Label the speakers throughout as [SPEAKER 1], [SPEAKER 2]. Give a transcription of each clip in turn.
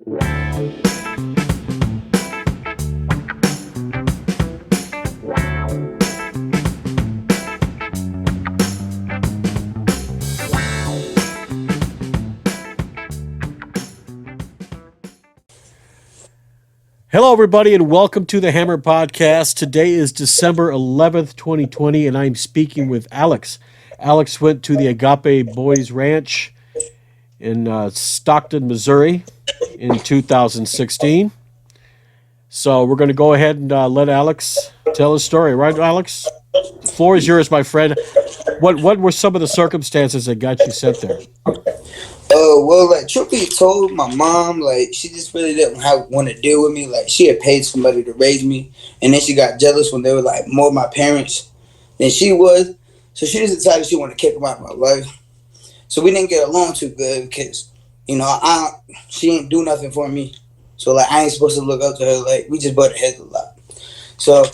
[SPEAKER 1] Hello, everybody, and welcome to the Hammer Podcast. Today is December 11th, 2020, and I'm speaking with Alex. Alex went to the Agape Boys Ranch in Stockton, Missouri in 2016. So we're going to go ahead and let Alex tell his story. Right, Alex? The floor is yours, my friend. What were some of the circumstances that got you sent there?
[SPEAKER 2] Well, like, truth be told, my mom, like, she just really didn't want to deal with me. Like, she had paid somebody to raise me, and then she got jealous when they were, like, more my parents than she was. So she just decided she wanted to kick them out of my life. So we didn't get along too good because, she didn't do nothing for me. So, like, I ain't supposed to look up to her. Like, we just butted heads a lot. So,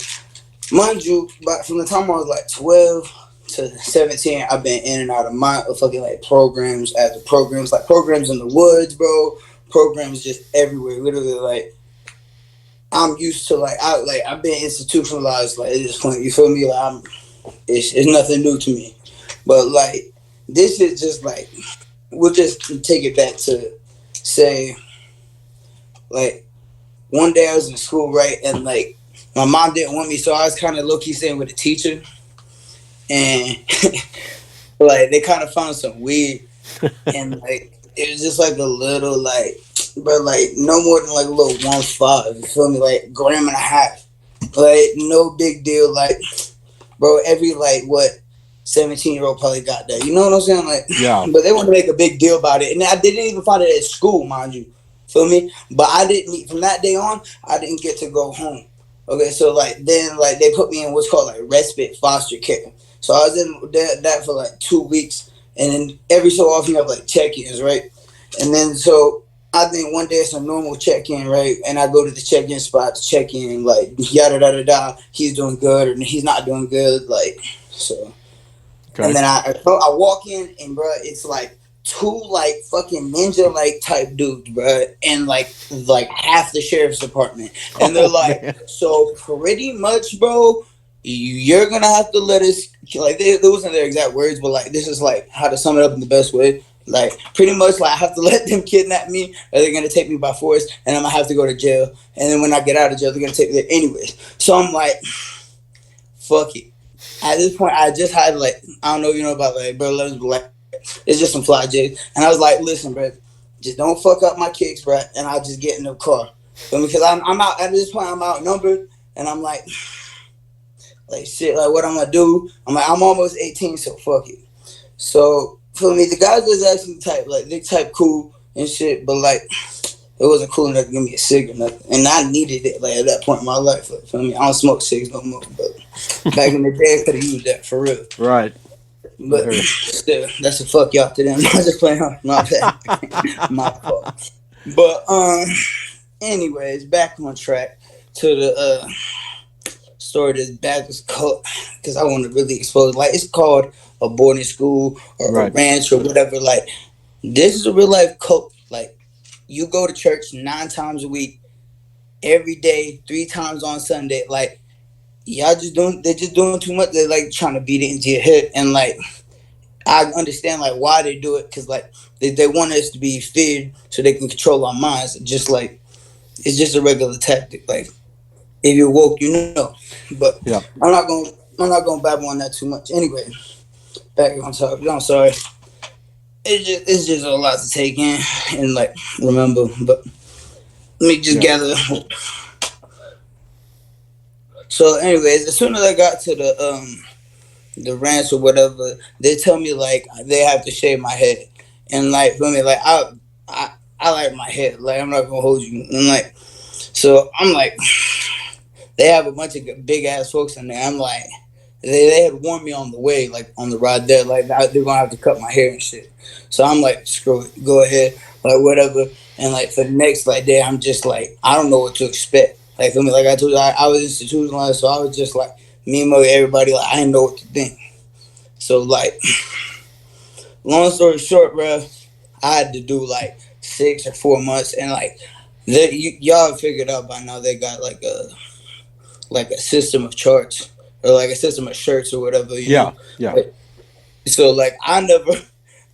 [SPEAKER 2] mind you, but from the time I was, like, 12 to 17, I've been in and out of my fucking like programs like programs in the woods, bro. Programs just everywhere. Literally, like I'm used to I've been institutionalized like at this point. You feel me? Like it's nothing new to me. But like this is just like we'll just take it back to say like one day I was in school, right, and like my mom didn't want me, so I was kind of low key staying with a teacher. And like they kind of found some weed, and like it was just like a little like, but like no more than like a little 1.5. You feel me? Like gram and a half. Like no big deal. Like bro, every like what 17-year-old probably got that. You know what I'm saying? Like
[SPEAKER 1] Yeah.
[SPEAKER 2] But they want to make a big deal about it, and I didn't even find it at school, mind you. Feel me? But I didn't from that day on. I didn't get to go home. Okay, so like then like they put me in what's called like respite foster care. So I was in that for like 2 weeks, and then every so often you have like check-ins, right? And then so I think one day it's a normal check-in, right? And I go to the check-in spot to check in, like yada da da da. He's doing good, or he's not doing good, like so. Okay. And then I walk in, and bro, it's like two like fucking ninja like type dudes, bro, and like half the sheriff's department, and they're like, man. So pretty much, bro. You're gonna have to let us like they wasn't their exact words, but like this is like how to sum it up in the best way. Like pretty much like I have to let them kidnap me, or they're gonna take me by force, and I'm gonna have to go to jail. And then when I get out of jail, they're gonna take me there anyways. So I'm like, fuck it. At this point, I just had like I don't know if you know about like bro, like it's just some fly jigs, and I was like, listen, bro, just don't fuck up my kicks, bro, and I'll just get in the car. Because I'm out at this point, I'm outnumbered, and I'm like shit, like what I'm gonna do? I'm almost 18, so fuck it. So for me, the guys was actually type like they type cool and shit, but like it wasn't cool enough to give me a cig or nothing, and I needed it like at that point in my life. Like, for me, I don't smoke cigs no more, but back in the day, I could have used that for real.
[SPEAKER 1] Right.
[SPEAKER 2] But still, that's a fuck y'all to them. I was just playing on my bad, my fault. But anyways, back on track to the story that's Baptist cult, because I want to really expose. Like it's called a boarding school or right. A ranch or whatever. Like this is a real life cult. Like you go to church 9 times a week, every day, 3 times on Sunday. Like y'all they're just doing too much. They're like trying to beat it into your head, and like I understand like why they do it, because like they want us to be feared so they can control our minds. Just like it's just a regular tactic. Like if you're woke, you know. But yeah. I'm not gonna babble on that too much. Anyway, back on topic. I'm sorry. It's just a lot to take in and like remember. But let me just gather. So, anyways, as soon as I got to the ranch or whatever, they tell me like they have to shave my head, and like for me, like I like my head. Like I'm not gonna hold you. And like so, I'm like. They have a bunch of big ass folks in there. I'm like, they had warned me on the way, like on the ride there, like they're gonna have to cut my hair and shit. So I'm like, screw it, go ahead, like whatever. And like for the next like day, I'm just like, I don't know what to expect. Like for me, like I told you, I was institutionalized, so I was just like me and everybody, like I didn't know what to think. So like, long story short, bro, I had to do like 6 or 4 months, and like Y'all figured out by now they got like a system of charts or like a system of shirts or whatever, you
[SPEAKER 1] Yeah,
[SPEAKER 2] know.
[SPEAKER 1] yeah.
[SPEAKER 2] Like, so like I never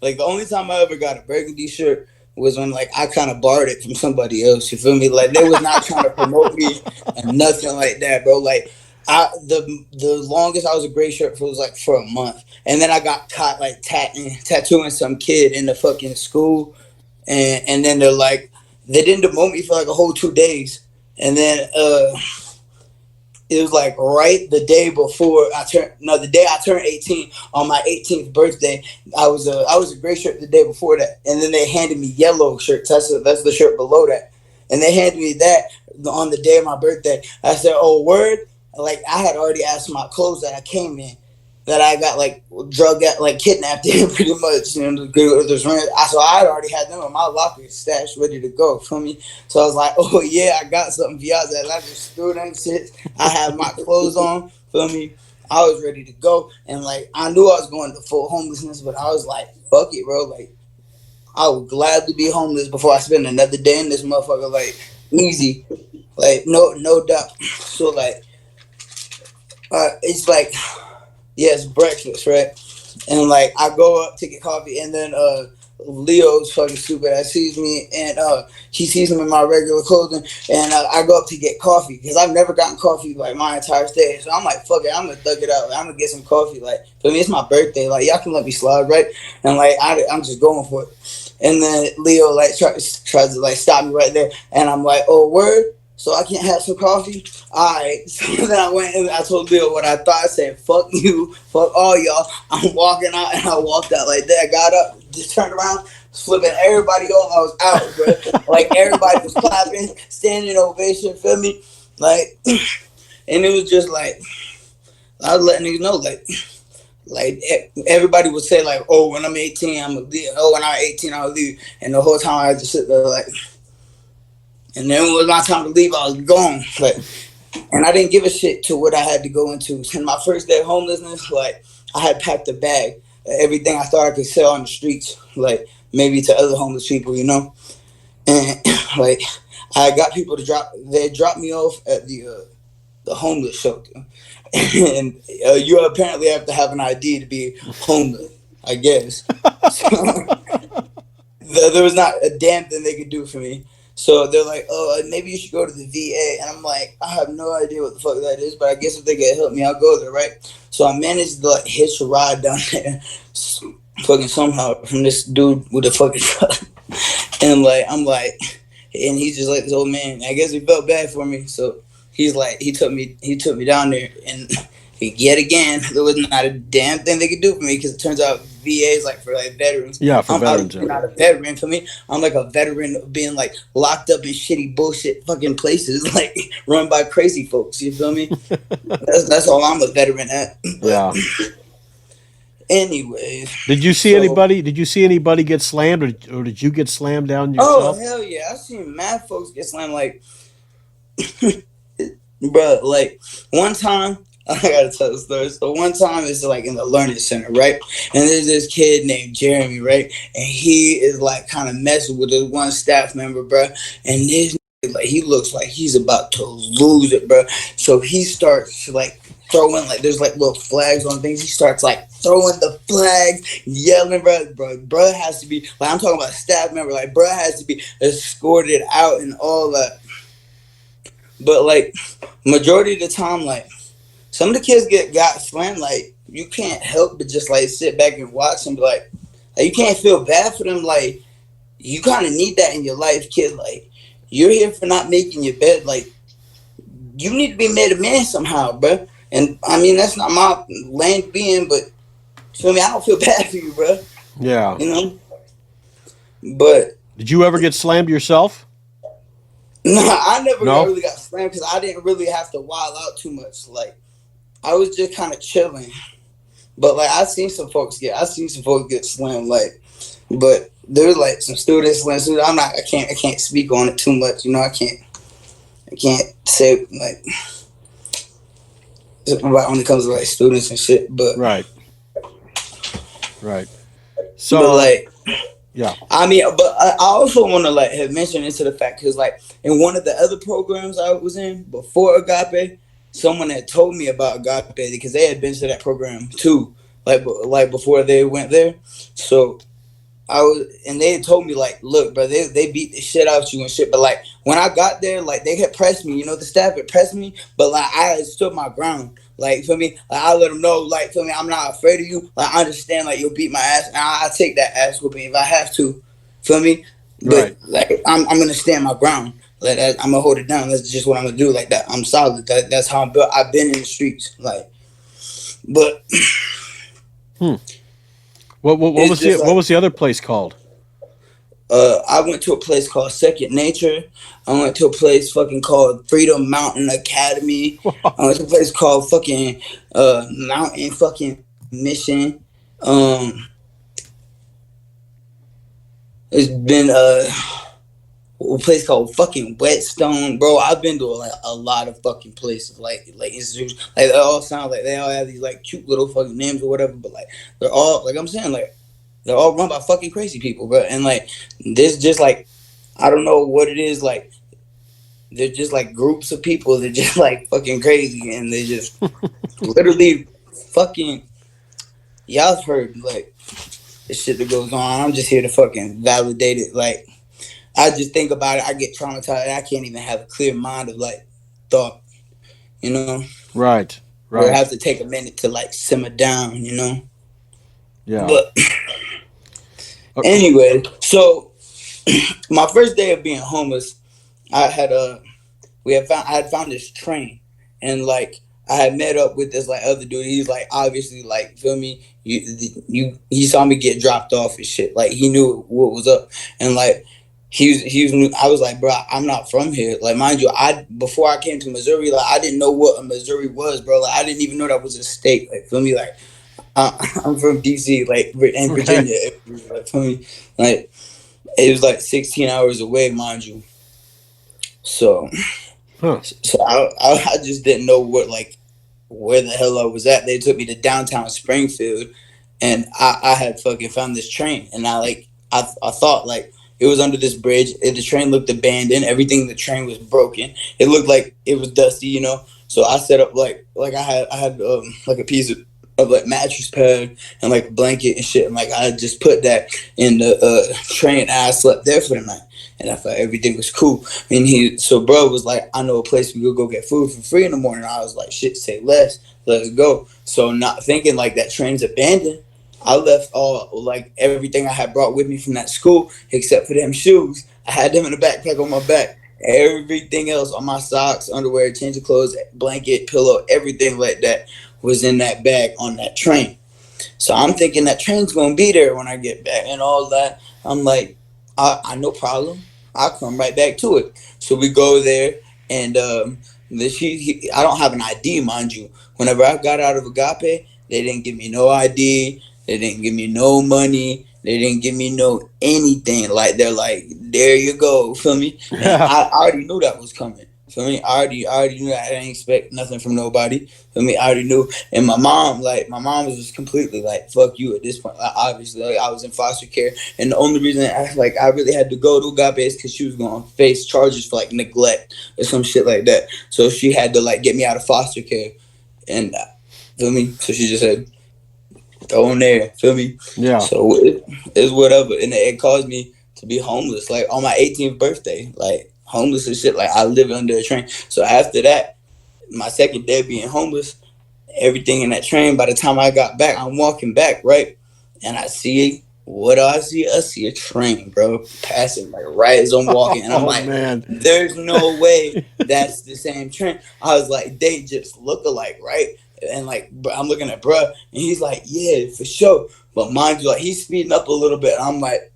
[SPEAKER 2] like the only time I ever got a burgundy shirt was when like I kind of borrowed it from somebody else. You feel me? Like they was not trying to promote me and nothing like that, bro. Like the longest I was a gray shirt for was like for a month, and then I got caught like tattooing some kid in the fucking school, and then they didn't demote me for like a whole 2 days, and then it was like right the day before I turned no the day I turned 18 on my 18th birthday. I was a gray shirt the day before that, and then they handed me yellow shirts. That's the shirt below that, and they handed me that on the day of my birthday. I said, "Oh word!" Like I had already asked my clothes that I came in, that I got like drug at like kidnapped in pretty much. You know, so I had already had them in my locker stashed ready to go. Feel me? So I was like, "Oh yeah, I got something for y'all." That I just threw them shit. I had my clothes on. Feel me? I was ready to go, and like I knew I was going to full homelessness, but I was like, "Fuck it, bro!" Like I would gladly be homeless before I spend another day in this motherfucker. Like easy, like no doubt. So like, it's like yes, breakfast, right? And like I go up to get coffee, and then Leo's fucking stupid ass sees me, and he sees me in my regular clothing, and I go up to get coffee because I've never gotten coffee like my entire stay. So I'm like, fuck it, I'm gonna thug it out. I'm gonna get some coffee. Like for me, it's my birthday. Like y'all can let me slide, right? And like I'm just going for it. And then Leo like tries to like stop me right there, and I'm like, oh word. So I can't have some coffee. All right. So then I went and I told Leo what I thought. I said, "Fuck you, fuck all y'all." I'm walking out, and I walked out like that. I got up, just turned around, flipping everybody off. I was out, bro. Like everybody was clapping, standing ovation. Feel me? Like, and it was just like I was letting niggas know, like everybody would say like, "Oh, when I'm 18, I'm gonna leave." Oh, when I'm 18, I'll leave. And the whole time I just sit there like, and then when it was my time to leave, I was gone. Like, and I didn't give a shit to what I had to go into. In my first day of homelessness, like I had packed a bag, everything I thought I could sell on the streets, like maybe to other homeless people, you know. And like I got people to they dropped me off at the homeless shelter, and you apparently have to have an ID to be homeless, I guess. So there was not a damn thing they could do for me. So they're like, "Oh, maybe you should go to the VA." And I'm like, "I have no idea what the fuck that is, but I guess if they can help me, I'll go there, right?" So I managed to like hitch a ride down there, fucking somehow from this dude with a fucking truck. And like, I'm like, and he's just like this old man. I guess he felt bad for me, so he's like, he took me down there, and yet again, there was not a damn thing they could do for me because it turns out VA is like for like veterans.
[SPEAKER 1] Yeah, for
[SPEAKER 2] I'm
[SPEAKER 1] veterans.
[SPEAKER 2] obviously
[SPEAKER 1] Yeah.
[SPEAKER 2] not a veteran. For me, I'm like a veteran of being like locked up in shitty bullshit fucking places, like run by crazy folks. You feel me? That's all I'm a veteran at. But
[SPEAKER 1] Yeah.
[SPEAKER 2] anyways,
[SPEAKER 1] Did you see
[SPEAKER 2] so
[SPEAKER 1] anybody? Did you see anybody get slammed, or did you get slammed down
[SPEAKER 2] oh
[SPEAKER 1] yourself?
[SPEAKER 2] hell yeah, I've seen mad folks get slammed like bro, like one time I gotta tell the story. So one time it's like in the learning center, right? And there's this kid named Jeremy, right? And he is like kind of messing with this one staff member, bro. And this like he looks like he's about to lose it, bro. So he starts like throwing like there's like little flags on things. He starts like throwing the flags, yelling, bro has to be like I'm talking about a staff member, like bro has to be escorted out and all that. But like majority of the time, like some of the kids got slammed. Like you can't help but just like sit back and watch and be like you can't feel bad for them. Like you kind of need that in your life, kid. Like you're here for not making your bed. Like you need to be made a man somehow, bro. And I mean that's not my lane being, but feel me, I don't feel bad for you, bro.
[SPEAKER 1] Yeah.
[SPEAKER 2] You know, but
[SPEAKER 1] Did you ever get slammed yourself?
[SPEAKER 2] no, I never
[SPEAKER 1] No.
[SPEAKER 2] really got slammed because I didn't really have to wild out too much. Like I was just kind of chilling. But like I seen some folks get slammed. Like, but there's like some students slammed. I can't speak on it too much. You know, I can't say like when it comes to like students and shit.
[SPEAKER 1] Right. Right.
[SPEAKER 2] But
[SPEAKER 1] So,
[SPEAKER 2] like
[SPEAKER 1] Yeah.
[SPEAKER 2] I mean, but I also want to like have mentioned into the fact because like in one of the other programs I was in before Agape, someone had told me about Agape because they had been to that program too, like before they went there. So I was, and they had told me like, look, bro, they beat the shit out you and shit. But like when I got there, like they had pressed me, the staff had pressed me, but like I had stood my ground. Like for me, like I let them know, like for me, I'm not afraid of you. Like I understand, like you'll beat my ass, and I take that ass whooping if I have to. Feel me? But
[SPEAKER 1] Right.
[SPEAKER 2] like I'm gonna stand my ground. Like I'm gonna hold it down. That's just what I'm gonna do. Like that, I'm solid. That's how I'm built. I've been in the streets. Like, but
[SPEAKER 1] Hmm. What
[SPEAKER 2] it's
[SPEAKER 1] was the
[SPEAKER 2] just
[SPEAKER 1] what
[SPEAKER 2] like
[SPEAKER 1] was the other place called?
[SPEAKER 2] I went to a place called Second Nature. I went to a place fucking called Freedom Mountain Academy. I went to a place called fucking Mountain fucking Mission. Um, it's been a place called fucking Whetstone, bro. I've been to like a lot of fucking places, like institutions. Like they all sound like they all have these like cute little fucking names or whatever, but like they're all like I'm saying like they're all run by fucking crazy people, bro. And like this just like I don't know what it is like they're just like groups of people that just like fucking crazy and they just literally fucking y'all have heard like the shit that goes on. I'm just here to fucking validate it. Like I just think about it, I get traumatized. I can't even have a clear mind of like thought, you know.
[SPEAKER 1] Right.
[SPEAKER 2] Or I
[SPEAKER 1] Right.
[SPEAKER 2] have to take a minute to like simmer down, you know.
[SPEAKER 1] Yeah.
[SPEAKER 2] But
[SPEAKER 1] Uh,
[SPEAKER 2] anyway, so my first day of being homeless, I had I had found this train, and like I had met up with this like other dude. He's like obviously like feel me. He saw me get dropped off and shit. Like he knew what was up, and like he was new. I was like, bro, I'm not from here. Like mind you, I before I came to Missouri, like I didn't know what a Missouri was, bro. Like I didn't even know that was a state. Like feel me, like. I'm from DC, like in
[SPEAKER 1] okay.
[SPEAKER 2] Virginia. Like, feel me, like it was like 16 hours away, mind you. So
[SPEAKER 1] Huh.
[SPEAKER 2] I just didn't know what like where the hell I was at. They took me to downtown Springfield, and I had fucking found this train, and I thought like it was under this bridge. The train looked abandoned. Everything in the train was broken. It looked like it was dusty, you know. So I set up like I had like a piece of like mattress pad and like a blanket and shit, and like I just put that in the train, and I slept there for the night, and I thought everything was cool. And so bro was like, I know a place we could go get food for free in the morning. I was like, shit, say less, let's go. So not thinking like that train's abandoned, I left all like everything I had brought with me from that school except for them shoes. I had them in a backpack on my back. Everything else on my socks, underwear, change of clothes, blanket, pillow, everything like that was in that bag on that train. So I'm thinking that train's gonna be there when I get back and all that. I'm like, I no problem. I'll come right back to it. So we go there, and I don't have an ID, mind you. Whenever I got out of Agape, they didn't give me no ID. They didn't give me no money. They didn't give me no anything. Like they're like, there you go, feel me? And
[SPEAKER 1] Yeah.
[SPEAKER 2] I already knew that was coming. Feel me? I already knew that I didn't expect nothing from nobody. Feel me? I already knew. And my mom was just completely like, fuck you at this point. Like, obviously, like, I was in foster care. And the only reason I really had to go to Agape is because she was going to face charges for like neglect or some shit like that. So she had to like get me out of foster care. And feel me? So she just said, throw in there. Feel me?
[SPEAKER 1] Yeah.
[SPEAKER 2] So it's whatever. And it caused me to be homeless. Like on my 18th birthday, like homeless and shit. Like I live under a train. So after that, my second day being homeless, everything in that train. By the time I got back, I'm walking back, right? And I see what do I see? I see a train, bro, passing like right as I'm walking. And I'm
[SPEAKER 1] Oh
[SPEAKER 2] like,
[SPEAKER 1] man.
[SPEAKER 2] there's no way that's the same train. I was like, they just look alike, right? And like, I'm looking at bruh, and he's like, yeah, for sure. But mind you, like, he's speeding up a little bit. I'm like,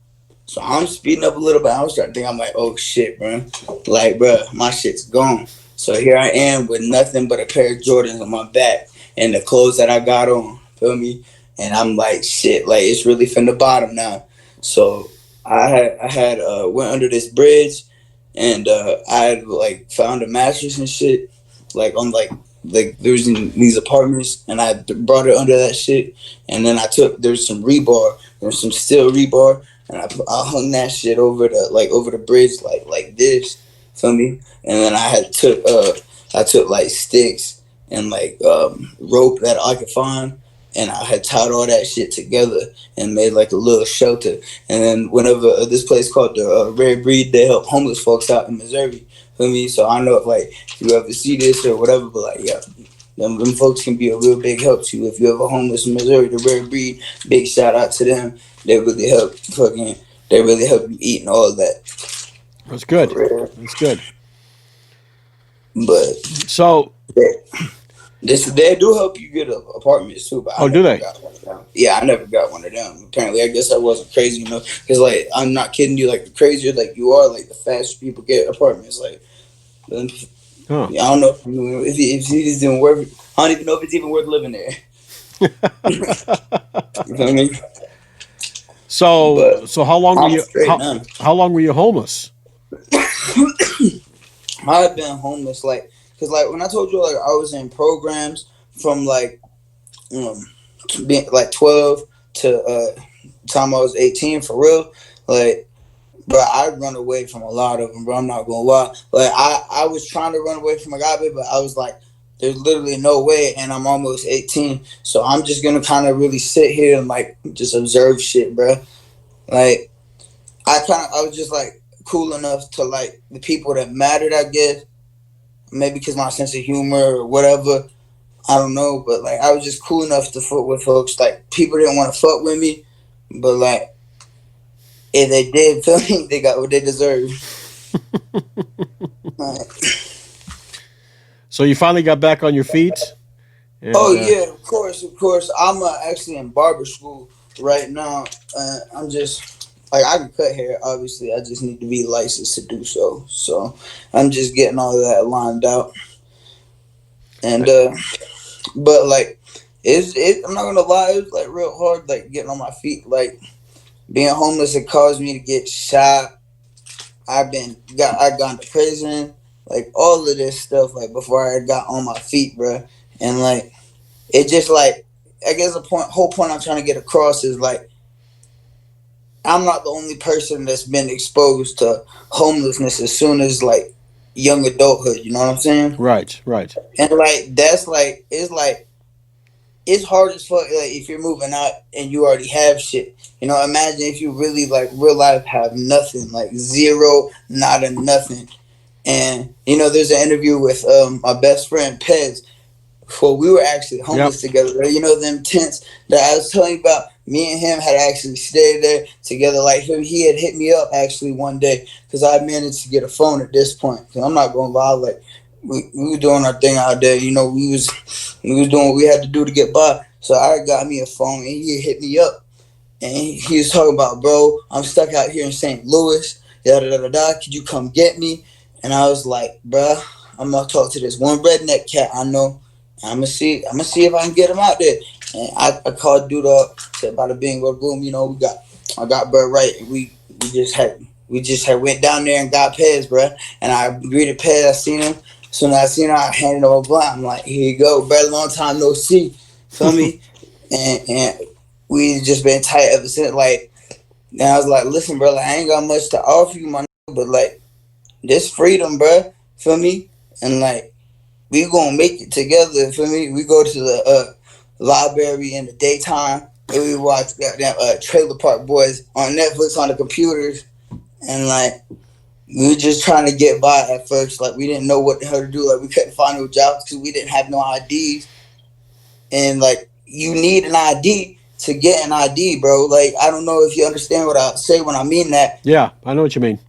[SPEAKER 2] so I'm speeding up a little bit. I was starting to think, I'm like, oh shit, bro. Like, bro, my shit's gone. So here I am with nothing but a pair of Jordans on my back and the clothes that I got on. Feel me? And I'm like, shit, like it's really from the bottom now. So I had went under this bridge, and I had like found a mattress and shit, like on like there's in these apartments, and I brought it under that shit. And then there's some rebar, there's some steel rebar. and I hung that shit over the bridge like this, feel me? And then I took like sticks and like rope that I could find, and I had tied all that shit together and made like a little shelter. And then whenever this place called the Rare Breed, they help homeless folks out in Missouri, feel me? So I know if you ever see this or whatever, but like yeah. Them folks can be a real big help to you. If you're ever homeless in Missouri, the Rare Breed, big shout out to them. They really help they really help you eat and all of that.
[SPEAKER 1] That's
[SPEAKER 2] For
[SPEAKER 1] good.
[SPEAKER 2] real.
[SPEAKER 1] That's good.
[SPEAKER 2] But
[SPEAKER 1] So,
[SPEAKER 2] they, they do help you get apartments too, but I
[SPEAKER 1] oh, do
[SPEAKER 2] never
[SPEAKER 1] they?
[SPEAKER 2] got one of them. Yeah, I never got one of them. Apparently, I guess I wasn't crazy enough. Because, like, I'm not kidding you, like, the crazier, like, you are, like, the faster people get apartments. Like,
[SPEAKER 1] Huh.
[SPEAKER 2] I don't know if it's even worth, I don't even know if it's even worth living there. You feel me?
[SPEAKER 1] So
[SPEAKER 2] But
[SPEAKER 1] how long were
[SPEAKER 2] I'm
[SPEAKER 1] you
[SPEAKER 2] straight now.
[SPEAKER 1] how long were you homeless?
[SPEAKER 2] I've been homeless, like, because, like, when I told you, like, I was in programs from, like, um, being, like, 12 to time I was 18, for real. Like, bro, I run away from a lot of them, bro. I'm not gonna lie. Like, I was trying to run away from Agape, but I was like, there's literally no way, and I'm almost 18, so I'm just gonna kind of really sit here and like just observe shit, bro. Like, I was just like cool enough to like the people that mattered, I guess. Maybe because my sense of humor or whatever, I don't know, but like I was just cool enough to fuck with folks. Like people didn't want to fuck with me, but like if they did, feel me, they got what they deserved. Like,
[SPEAKER 1] So you finally got back on your feet,
[SPEAKER 2] oh
[SPEAKER 1] and
[SPEAKER 2] yeah, of course, of course. I'm actually in barber school right now. I'm just like I can cut hair. Obviously, I just need to be licensed to do so. So I'm just getting all of that lined out. And but like, I'm not gonna lie, it was like real hard, like getting on my feet. Like being homeless, it caused me to get shot. I got to prison, like all of this stuff. Like before I got on my feet, bro, and like it just like I guess the whole point I'm trying to get across is like I'm not the only person that's been exposed to homelessness as soon as like young adulthood. You know what I'm saying?
[SPEAKER 1] right, right.
[SPEAKER 2] And like that's like it's hard as fuck. Like if you're moving out and you already have shit. You know, imagine if you really like real life have nothing, like zero, not a nothing. And you know, there's an interview with my best friend Pez. Well, we were actually
[SPEAKER 1] Yep.
[SPEAKER 2] homeless together. You know, them tents that I was telling you about. Me and him had actually stayed there together. Like he had hit me up actually one day because I managed to get a phone at this point. Cause I'm not gonna lie, like we were doing our thing out there. You know, we was doing what we had to do to get by. So I got me a phone and he hit me up and he was talking about, bro, I'm stuck out here in St. Louis. Da da da da da. Could you come get me? And I was like, bruh, I'm gonna talk to this one redneck cat I know. I'm gonna see if I can get him out there. And I called dude up, said bada bing, bada boom. You know, I got bro right. We just had went down there and got Pez, bro. And I greeted Pez. I seen him. Soon as I seen him, I handed him a blunt. I'm like, here you go, bro. Long time no see. Feel me? And we just been tight ever since. Like, and I was like, listen, bro, like, I ain't got much to offer you, my nigga, but like, this freedom, bro. Feel me? And like, we gonna make it together. Feel me? We go to the library in the daytime and we watch goddamn Trailer Park Boys on Netflix on the computers. And like, we were just trying to get by at first. Like, we didn't know what the hell to do. Like, we couldn't find no jobs because we didn't have no IDs. And like, you need an ID to get an ID, bro. Like, I don't know if you understand what I say when I mean that,
[SPEAKER 1] Yeah, I know what you mean.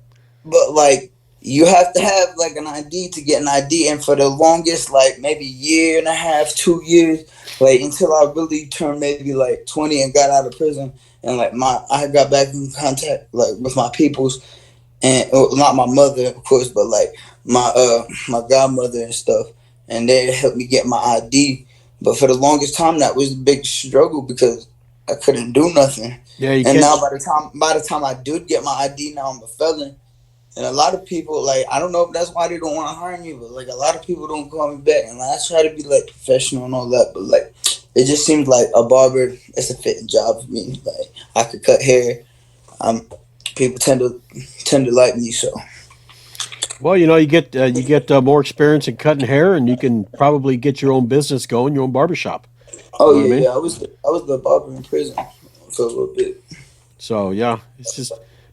[SPEAKER 2] but like you have to have like an ID to get an ID, and for the longest, like maybe year and a half, 2 years, like until I really turned maybe like 20 and got out of prison, and like I got back in contact like with my peoples, and well, not my mother of course, but like my godmother and stuff, and they helped me get my ID. But for the longest time, that was a big struggle because I couldn't do nothing.
[SPEAKER 1] Yeah, you
[SPEAKER 2] And
[SPEAKER 1] can't.
[SPEAKER 2] now by the time I did get my ID, now I'm a felon. And a lot of people, like, I don't know if that's why they don't want to hire me, but like a lot of people don't call me back. And like, I try to be like professional and all that, but like it just seems like a barber, it's a fitting job for me. Like I could cut hair, I'm people tend to like me. So
[SPEAKER 1] Well, you get more experience in cutting hair, and you can probably get your own business going, your own barbershop. You
[SPEAKER 2] oh
[SPEAKER 1] know what I
[SPEAKER 2] yeah,
[SPEAKER 1] mean?
[SPEAKER 2] yeah. I was the barber in prison for a little bit.
[SPEAKER 1] So yeah, it's just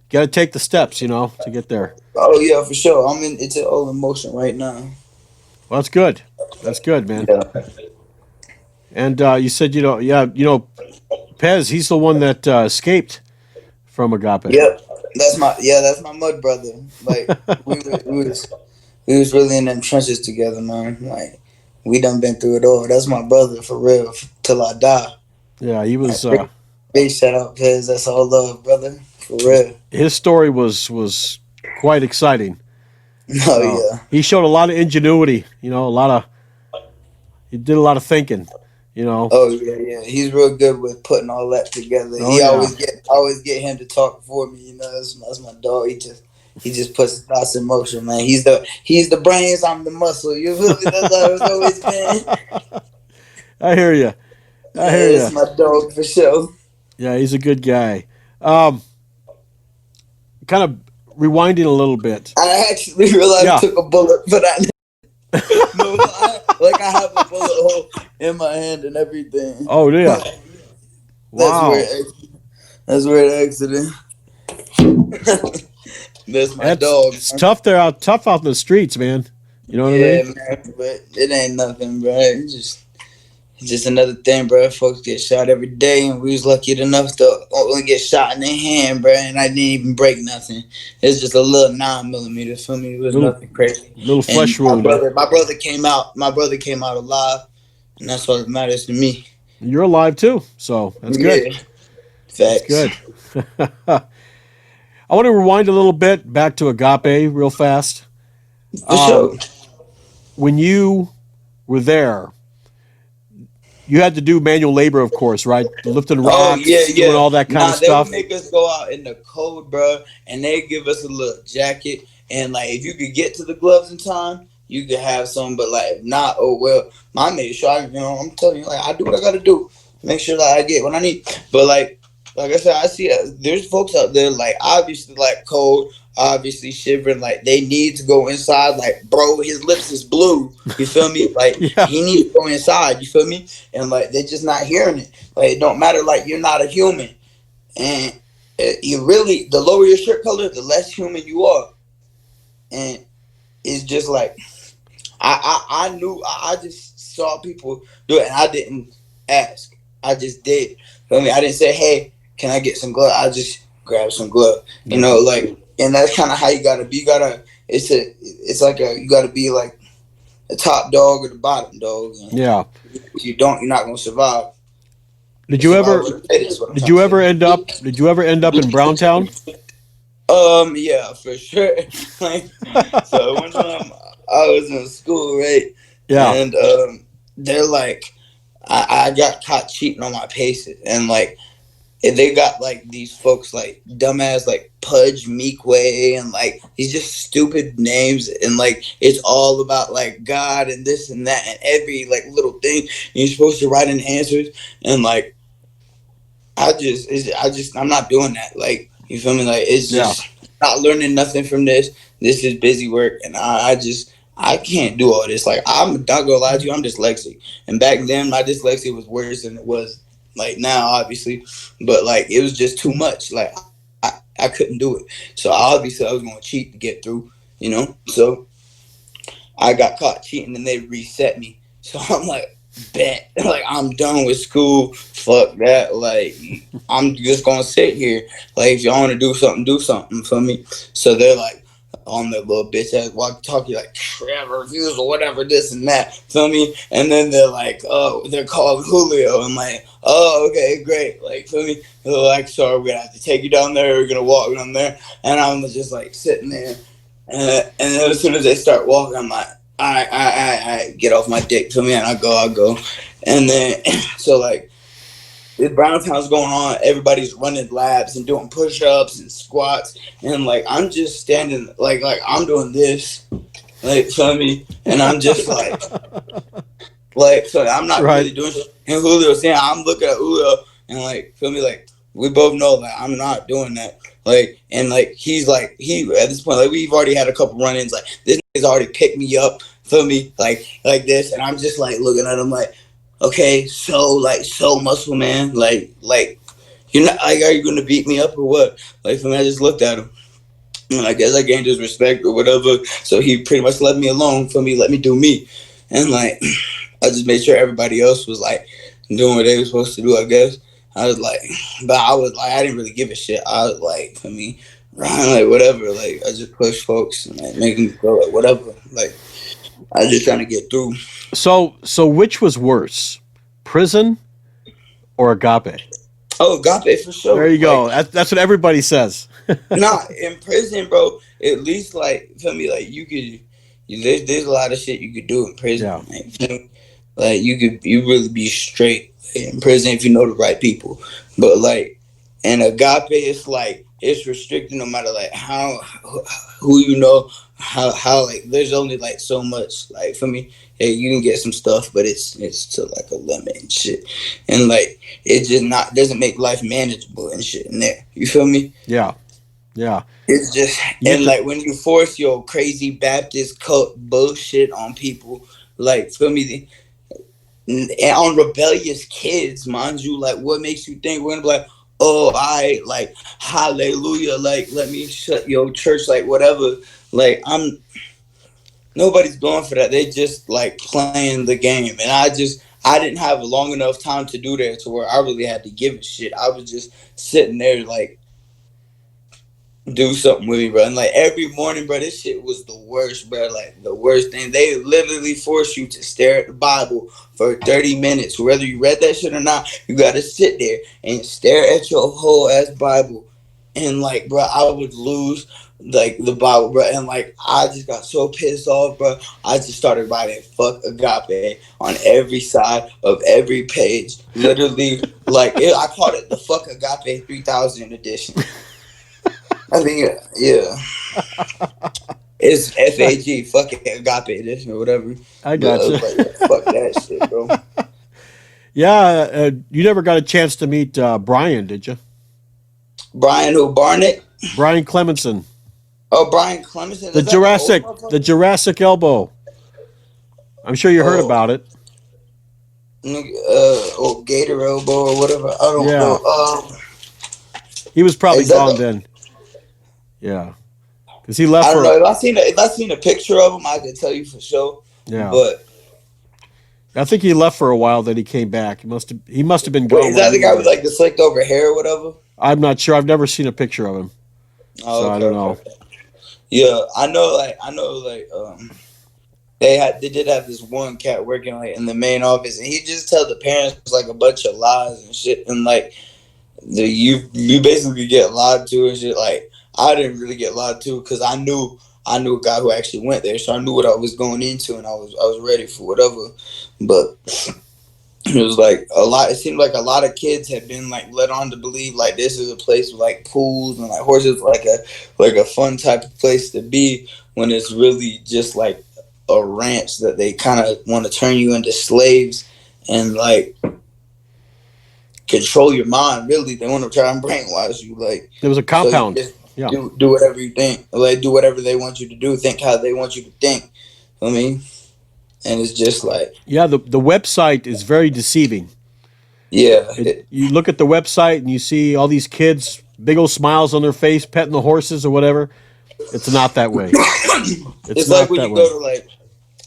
[SPEAKER 1] got to take the steps, to get there.
[SPEAKER 2] Oh yeah, for sure. I'm in. It's all in motion right now.
[SPEAKER 1] Well, that's good. That's good, man.
[SPEAKER 2] Yeah.
[SPEAKER 1] And you said, yeah, Pez, he's the one that escaped from Agape.
[SPEAKER 2] Yep. That's my mud brother. Like we was really in them trenches together, man. Like we done been through it all. That's my brother for real. Till I die.
[SPEAKER 1] Yeah, he
[SPEAKER 2] Like,
[SPEAKER 1] was.
[SPEAKER 2] big shout out, Pez. That's all love, brother. For real.
[SPEAKER 1] His story was quite exciting.
[SPEAKER 2] Oh
[SPEAKER 1] So
[SPEAKER 2] yeah.
[SPEAKER 1] he showed a lot of ingenuity. He did a lot of thinking. You know.
[SPEAKER 2] Oh yeah, yeah. He's real good with putting all that together.
[SPEAKER 1] Oh
[SPEAKER 2] He
[SPEAKER 1] yeah.
[SPEAKER 2] always get him to talk for me. That's my dog. He just puts his thoughts in motion, man. He's the brains. I'm the muscle. You feel me? That's how it's always been.
[SPEAKER 1] I hear you. I hear
[SPEAKER 2] Yeah,
[SPEAKER 1] you.
[SPEAKER 2] it's my dog for sure.
[SPEAKER 1] Yeah, he's a good guy. Um, Kind of rewinding a little bit.
[SPEAKER 2] I actually realized I
[SPEAKER 1] Yeah.
[SPEAKER 2] took a bullet for that. No lie. Like I have a bullet hole in my hand and everything.
[SPEAKER 1] Oh yeah.
[SPEAKER 2] That's where
[SPEAKER 1] Wow.
[SPEAKER 2] that's where the accident. That's my dog.
[SPEAKER 1] It's tough. They're tough out in the streets, man. You know what I
[SPEAKER 2] Yeah,
[SPEAKER 1] mean?
[SPEAKER 2] man, but it ain't nothing, bro. It's just another thing, bro. Folks get shot every day, and we was lucky enough to only get shot in the hand, bro. And I didn't even break nothing. It's just a little 9 millimeter. For me, it was
[SPEAKER 1] Little
[SPEAKER 2] nothing crazy.
[SPEAKER 1] little
[SPEAKER 2] And
[SPEAKER 1] flesh wound. Huh?
[SPEAKER 2] my brother came out. My brother came out alive, and that's what matters to me.
[SPEAKER 1] You're alive too, so that's good.
[SPEAKER 2] Yeah,
[SPEAKER 1] That's
[SPEAKER 2] facts.
[SPEAKER 1] good. I want to rewind a little bit back to Agape real fast.
[SPEAKER 2] For
[SPEAKER 1] Um,
[SPEAKER 2] sure.
[SPEAKER 1] when you were there, you had to do manual labor, of course, right? Lifting
[SPEAKER 2] Oh yeah,
[SPEAKER 1] rocks, doing
[SPEAKER 2] yeah.
[SPEAKER 1] all that kind of
[SPEAKER 2] Nah, they would
[SPEAKER 1] stuff.
[SPEAKER 2] make us go out in the cold, bro, and they give us a little jacket. And like, if you could get to the gloves in time, you could have some. But like, if not, oh well. I made sure I'm telling you, like, I do what I gotta do. Make sure that I get what I need. But like I said, I see there's folks out there like obviously like cold, obviously shivering, like they need to go inside. Like, bro, his lips is blue. You feel me? Like
[SPEAKER 1] Yeah,
[SPEAKER 2] he needs to go inside. You feel me? And like they're just not hearing it. Like it don't matter. Like you're not a human, and you really the lower your shirt color, the less human you are. And it's just like I knew I just saw people do it, and I didn't ask. I just did. Feel me? I didn't say, hey, can I get some glove? I just grabbed some glove.
[SPEAKER 1] yeah,
[SPEAKER 2] Like, and that's kind of how you gotta be. You gotta. It's like you gotta be like the top dog or the bottom dog. And
[SPEAKER 1] yeah.
[SPEAKER 2] if you don't, you're not gonna survive.
[SPEAKER 1] Did you
[SPEAKER 2] Survival
[SPEAKER 1] ever?
[SPEAKER 2] of the fittest is what I'm
[SPEAKER 1] Did
[SPEAKER 2] trying to
[SPEAKER 1] you
[SPEAKER 2] say.
[SPEAKER 1] ever end up? Did you ever end up in Browntown?
[SPEAKER 2] Yeah, for sure. Like, so one time I was in school, right,
[SPEAKER 1] Yeah,
[SPEAKER 2] and they're like, I got caught cheating on my paces, and like, and they got like these folks like dumbass like Pudge Meekway and like these just stupid names, and like it's all about like God and this and that and every like little thing. And you're supposed to write in answers, and like I'm not doing that. Like, you feel me? Like, it's
[SPEAKER 1] yeah.
[SPEAKER 2] just not learning nothing from this. This is busy work, and I can't do all this. Like, I'm not gonna lie to you, I'm dyslexic, and back then my dyslexia was worse than it was like now, obviously. But like, it was just too much. Like, I couldn't do it. So obviously, I was gonna cheat to get through. So I got caught cheating, and they reset me. So I'm like, bet, like I'm done with school. Fuck that. Like I'm just gonna sit here. Like if y'all want to do something for me. So they're like on the little bitch ass walkie talkie, like Trevor views or whatever, this and that. Feel me? And then they're like, oh, they're called Julio. I'm like, oh, okay, great. Like, feel me? They're like, sorry, we're gonna have to take you down there. We're gonna walk down there. And I'm just like sitting there. And then as soon as they start walking, I'm like, I get off my dick to me, and I go. And then, so like, this Browntown's going on, everybody's running laps and doing push ups and squats. And like, I'm just standing, like I'm doing this, like, feel me? And I'm just like, so I'm not
[SPEAKER 1] Right.
[SPEAKER 2] really doing shit. And Julio saying, I'm looking at Julio, and like, feel me? Like, we both know that I'm not doing that. Like, and like he at this point, like, we've already had a couple run-ins. Like, this nigga's already picked me up, feel me, like this, and I'm just like looking at him like, okay, so muscle man, like you're not like, are you gonna beat me up or what? Like, for me, I just looked at him. And I guess I gained his respect or whatever. So he pretty much let me alone, for me, let me do me. And like, I just made sure everybody else was like doing what they were supposed to do, I guess. I was like, but I was like, I didn't really give a shit. I was like, for me, Ryan, like, whatever. Like, I just push folks and like make them go, like, whatever. Like, I was just trying to get through.
[SPEAKER 1] So which was worse, prison or Agape?
[SPEAKER 2] Oh, Agape for
[SPEAKER 1] There
[SPEAKER 2] sure.
[SPEAKER 1] you
[SPEAKER 2] Like,
[SPEAKER 1] go. That's what everybody says.
[SPEAKER 2] nah, in prison, bro. At least, like, feel me, like, you could. There's a lot of shit you could do in prison.
[SPEAKER 1] Yeah.
[SPEAKER 2] Like, you really be straight in prison if you know the right people. But like in Agape, it's like it's restricted no matter like how who you know, how like there's only like so much. Like, for me, yeah, you can get some stuff, but it's to like a limit and shit. And like it just not doesn't make life manageable and shit in there. You feel me?
[SPEAKER 1] Yeah. Yeah.
[SPEAKER 2] It's just,
[SPEAKER 1] You get
[SPEAKER 2] and
[SPEAKER 1] to
[SPEAKER 2] like when you force your crazy Baptist cult bullshit on people, like, feel me, and on rebellious kids, mind you, like, what makes you think we're gonna be like, oh, I like hallelujah, like, let me shut your church, like, whatever. Like, I'm nobody's going for that. They just like playing the game, and I didn't have long enough time to do that to where I really had to give a shit. I was just sitting there like do something with me, bro. And like every morning, bro, this shit was the worst, bro. Like the worst thing. They literally force you to stare at the Bible for 30 minutes. Whether you read that shit or not, you gotta sit there and stare at your whole ass Bible. And like, bro, I would lose like the Bible, bro. And like, I just got so pissed off, bro. I just started writing "fuck Agape" on every side of every page. Literally, like I called it the "fuck Agape 3000 edition." I think, yeah, it's FAG, fuck it, Agape edition or whatever.
[SPEAKER 1] I
[SPEAKER 2] But I was
[SPEAKER 1] gotcha.
[SPEAKER 2] like, yeah, fuck that shit, bro.
[SPEAKER 1] Yeah, you never got a chance to meet Brian, did you?
[SPEAKER 2] Brian who Barnett?
[SPEAKER 1] Brian Clemenson,
[SPEAKER 2] Oh, Brian Clemson.
[SPEAKER 1] the
[SPEAKER 2] Is that the old
[SPEAKER 1] Jurassic, the
[SPEAKER 2] motherfucker?
[SPEAKER 1] Jurassic elbow. I'm sure you heard
[SPEAKER 2] Oh,
[SPEAKER 1] about it.
[SPEAKER 2] or Gator elbow or whatever. I don't know.
[SPEAKER 1] Yeah, he was probably
[SPEAKER 2] Is that
[SPEAKER 1] gone
[SPEAKER 2] the?
[SPEAKER 1] then. Yeah, because he left
[SPEAKER 2] I don't
[SPEAKER 1] for
[SPEAKER 2] know. If I seen a picture of him, I could tell you for sure.
[SPEAKER 1] yeah.
[SPEAKER 2] But
[SPEAKER 1] I think he left for a while. Then he came back. He must have been
[SPEAKER 2] wait,
[SPEAKER 1] gone
[SPEAKER 2] is
[SPEAKER 1] when
[SPEAKER 2] that the
[SPEAKER 1] you
[SPEAKER 2] guy with
[SPEAKER 1] were.
[SPEAKER 2] like the slicked over hair or whatever?
[SPEAKER 1] I'm not sure. I've never seen a picture of him,
[SPEAKER 2] Oh,
[SPEAKER 1] so I
[SPEAKER 2] okay,
[SPEAKER 1] don't
[SPEAKER 2] okay,
[SPEAKER 1] know.
[SPEAKER 2] okay. Yeah, I know, like they did have this one cat working like in the main office, and he just tell the parents like a bunch of lies and shit, and like you basically get lied to and shit. Like, I didn't really get lied to because I knew a guy who actually went there, so I knew what I was going into, and I was ready for whatever. But it was like a lot. It seemed like a lot of kids had been like led on to believe like this is a place with like pools and like horses, like a fun type of place to be, when it's really just like a ranch that they kind of want to turn you into slaves and like control your mind. Really, they want to try and brainwash you, like,
[SPEAKER 1] There was a
[SPEAKER 2] so you
[SPEAKER 1] compound.
[SPEAKER 2] just
[SPEAKER 1] Yeah,
[SPEAKER 2] do whatever you think, like do whatever they want you to do, think how they want you to think. I mean, and it's just like,
[SPEAKER 1] yeah. The website is very deceiving.
[SPEAKER 2] yeah,
[SPEAKER 1] You look at the website and you see all these kids, big old smiles on their face, petting the horses or whatever. It's not that way. It's
[SPEAKER 2] it's like
[SPEAKER 1] not
[SPEAKER 2] when
[SPEAKER 1] that
[SPEAKER 2] you go
[SPEAKER 1] way.
[SPEAKER 2] to like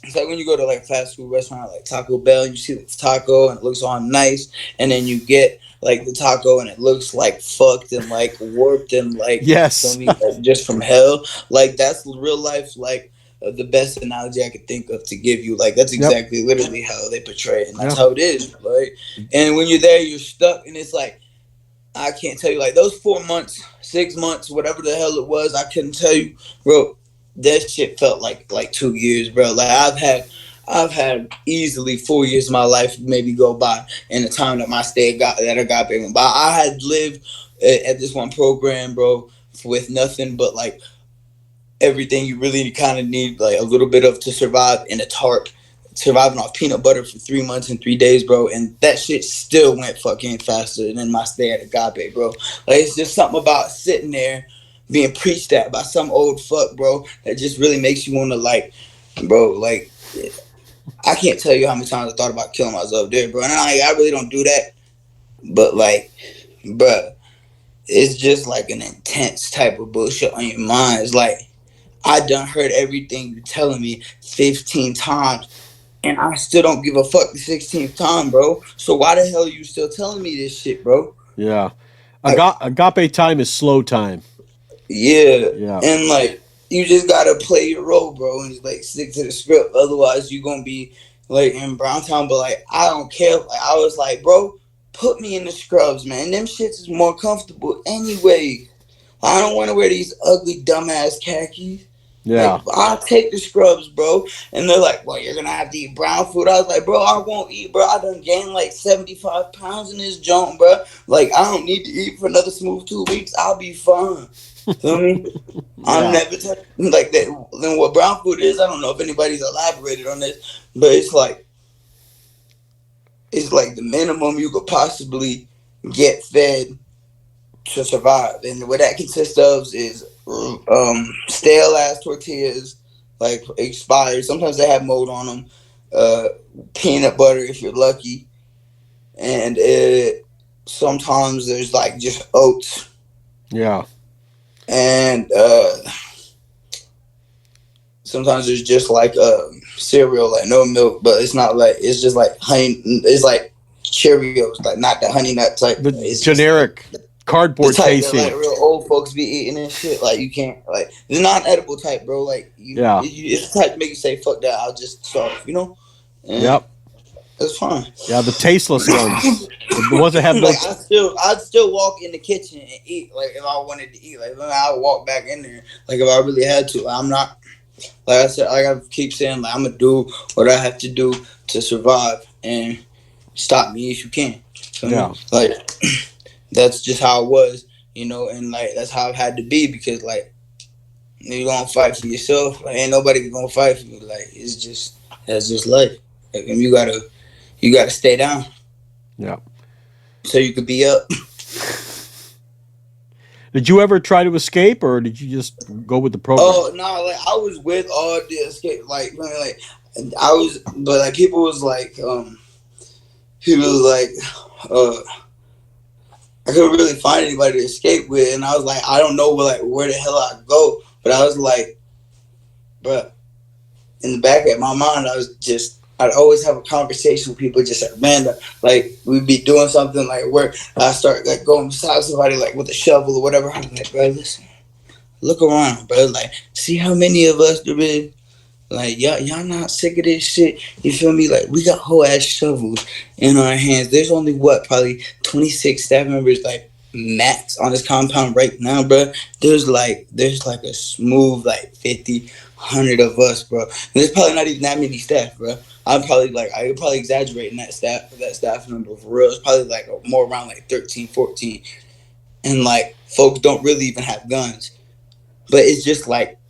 [SPEAKER 2] it's like when you go to like a fast food restaurant like Taco Bell and you see the taco and it looks all nice, and then you get like the taco and it looks like fucked and like warped and like, feel
[SPEAKER 1] Yes.
[SPEAKER 2] me, like just from hell. Like, that's real life. Like, the best analogy I could think of to give you. Like, that's
[SPEAKER 1] Yep.
[SPEAKER 2] exactly literally how they portray it, and that's
[SPEAKER 1] Yeah.
[SPEAKER 2] how it is. Like, and when you're there, you're stuck, and it's like, I can't tell you, like, those 4 months, 6 months, whatever the hell it was, I couldn't tell you, bro. That shit felt like 2 years, bro. Like, I've had easily 4 years of my life maybe go by in the time that my stay got that I got big. But I had lived at this one program, bro, with nothing but like everything you really kind of need, like a little bit of to survive, in a tarp. surviving off peanut butter for 3 months and 3 days, bro, and that shit still went fucking faster than my stay at Agape, bro. Like, it's just something about sitting there being preached at by some old fuck, bro, that just really makes you want to, like, bro, like, I can't tell you how many times I thought about killing myself there, bro. And I really don't do that, but like, bro, it's just like an intense type of bullshit on your mind. It's like I done heard everything you're telling me 15 times, and I still don't give a fuck the 16th time, bro. So why the hell are you still telling me this shit, bro?
[SPEAKER 1] Yeah.
[SPEAKER 2] Like,
[SPEAKER 1] Agape time is slow time.
[SPEAKER 2] yeah,
[SPEAKER 1] Yeah.
[SPEAKER 2] and like you just gotta play your role, bro, and just like stick to the script. Otherwise, you gonna be like in Browntown. But like, I don't care. Like, I was like, bro, put me in the scrubs, man. Them shits is more comfortable anyway. I don't want to wear these ugly dumbass khakis. Like,
[SPEAKER 1] Yeah.
[SPEAKER 2] I'll take the scrubs, bro. And they're like, well, you're gonna have to eat brown food. I was like, bro, I won't eat, bro. I done gained like 75 pounds in this joint, bro. Like, I don't need to eat for another smooth 2 weeks. I'll be fine. Feel me? I'm
[SPEAKER 1] Yeah.
[SPEAKER 2] never like that. Then what brown food is, I don't know if anybody's elaborated on this, but it's like the minimum you could possibly get fed to survive, and what that consists of is stale ass tortillas, like expired. Sometimes they have mold on them. Uh, Peanut butter if you're lucky, and sometimes there's like just oats
[SPEAKER 1] Yeah.
[SPEAKER 2] and sometimes there's just like cereal, like no milk, but it's not like it's just like honey. It's like Cheerios, like not the honey nut type.
[SPEAKER 1] The
[SPEAKER 2] It's just like
[SPEAKER 1] generic
[SPEAKER 2] the
[SPEAKER 1] cardboard
[SPEAKER 2] type that like
[SPEAKER 1] tasting.
[SPEAKER 2] real old folks be eating and shit. Like you can't like the non-edible type, bro. Like
[SPEAKER 1] Yeah.
[SPEAKER 2] it's the type to make you say fuck that. I'll just starve, and
[SPEAKER 1] Yep.
[SPEAKER 2] that's fine.
[SPEAKER 1] Yeah. The tasteless ones. The ones that have no.
[SPEAKER 2] Like I'd still walk in the kitchen and eat. Like if I wanted to eat, like I would walk back in there. Like if I really had to. I'm not. Like I said, like I keep saying, like I'm gonna do what I have to do to survive, and stop me if you can. Feel me?
[SPEAKER 1] Yeah.
[SPEAKER 2] Like that's just how it was, and like that's how it had to be because like you gonna fight for yourself. Like ain't nobody gonna fight for you. Like that's just life. Like, and you gotta stay down
[SPEAKER 1] Yeah.
[SPEAKER 2] so you could be up.
[SPEAKER 1] Did you ever try to escape, or did you just go with the program?
[SPEAKER 2] Oh no, like I was with all the escape. Like man, like I was, but like people was like, I couldn't really find anybody to escape with, and I was like, I don't know where the hell I go. But I was like, bruh, in the back of my mind, I'd always have a conversation with people just like random. Like we'd be doing something like where I start like going beside somebody like with a shovel or whatever. I'm like, bro, listen, look around, bro. Like, see how many of us there is. Like y'all not sick of this shit. You feel me? Like we got whole ass shovels in our hands. There's only probably 26 staff members like max on this compound right now, bro. There's like a smooth like 50, 100 of us, bro. And there's probably not even that many staff, bro. I could probably exaggerating that staff number for real. It's probably like more around like 13, 14, and like folks don't really even have guns. But it's just like